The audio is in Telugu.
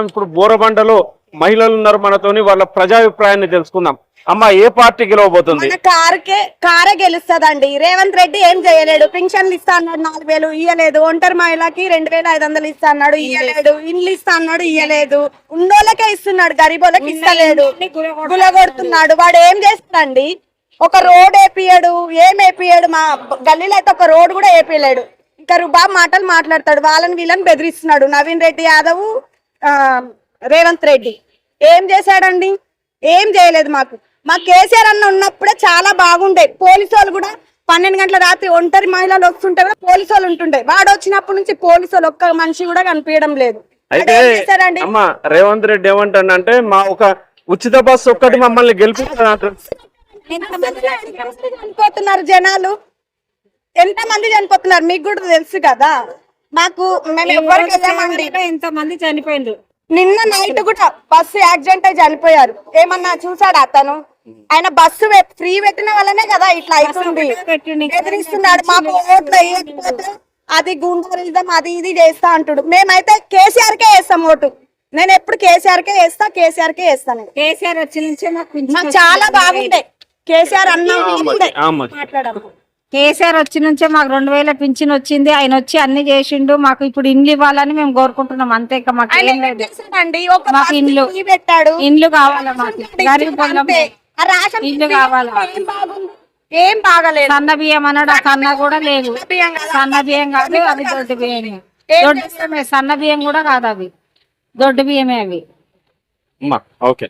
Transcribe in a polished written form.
ఇప్పుడు బోరబండలో మహిళలు ఉన్నారు మనతోని, వాళ్ళ ప్రజాభిప్రాయాన్ని తెలుసుకుందాం. అమ్మ, ఏ పార్టీ గెలవబోతుంది? కారే గెలుస్తుందండి. రేవంత్ రెడ్డి ఏం చేయలేడు. పింఛన్లు ఇస్తా అన్నాడు, 4000 ఇయ్యలేదు. ఒంటరి మహిళకి 2500 ఇస్తా అన్నాడు, ఇయ్యలేడు. ఇండ్లు ఇస్తా అన్నాడు, ఇయ్యలేదు. ఉన్నోళ్ళకే ఇస్తున్నాడు, గరీబోళ్ళకి ఇస్తలేడు. గులగొడుతున్నాడు. వాడు ఏం చేస్తాడండి? ఒక రోడ్ వేపియాడు, ఏం వేపియాడు? మా గల్లీలో అయితే ఒక రోడ్ కూడా వేపియలేడు. ఇంకా బాగా మాటలు మాట్లాడతాడు, వాళ్ళని వీళ్ళని బెదిరిస్తున్నాడు. నవీన్ రెడ్డి యాదవ్, రేవంత్ రెడ్డి ఏం చేశాడండి? ఏం చేయలేదు. మా కేసీఆర్ అన్న ఉన్నప్పుడే చాలా బాగుండే. పోలీసు వాళ్ళు కూడా 12 గంటల రాత్రి ఒంటరి మహిళలు వస్తుంటే కూడా పోలీసు వాళ్ళు ఉంటుండే. వాడు వచ్చినప్పటి నుంచి పోలీసు వాళ్ళు ఒక్క మనిషి కూడా కనిపించడం లేదు. అయితే అమ్మ, రేవంత్ రెడ్డి ఏమంటాడంటే, మా ఒక ఉచిత బస్సు ఒక్కటి మమ్మల్ని గెలిపిస్తున్నారు. చనిపోతున్నారు జనాలు, ఎంత మంది చనిపోతున్నారు మీకు కూడా తెలుసు కదా. మేము ఎవరికి ఎంత మంది చనిపోయిండ్రు. నిన్న నైట్ కూడా బస్సు యాక్సిడెంట్ అయి చనిపోయారు. ఏమన్నా చూసాడు అతను? ఆయన బస్సు ఫ్రీ పెట్టిన వల్లనే కదా ఇట్లా అవుతుంది. ఎదిరిస్తున్నాడు. మాకు ఓట్లు వేయకపోతే అది గుండెరిజం, అది ఇది చేస్తా అంటాడు. మేమైతే కేసీఆర్ కే వేస్తాం ఓటు. నేను ఎప్పుడు కేసీఆర్ కే వేస్తా, కేసీఆర్ కే వేస్తాను. కేసీఆర్ వచ్చిన నుంచే మాకు చాలా బాగుండే. కేసీఆర్ మాట్లాడము. కేసీఆర్ వచ్చిన నుంచే మాకు 2000 పింఛన్ వచ్చింది. ఆయన వచ్చి అన్ని చేసిండు. మాకు ఇప్పుడు ఇండ్లు ఇవ్వాలని మేము కోరుకుంటున్నాం. అంతే. మాకు ఏం లేదు. మాకు ఇండ్లు కావాలి. మాకు గరీబ్ ఇల్లు కావాలి. ఏం బాగలేదు. సన్న బియ్యం అన్నాడు, ఆ సన్న కూడా లేదు. సన్న బియ్యం కాదు, అవి దొడ్డు బియ్యమే. దొడ్డు బియ్యమే, సన్న బియ్యం కూడా కాదు, అవి దొడ్డు బియ్యమే అవి. ఓకే.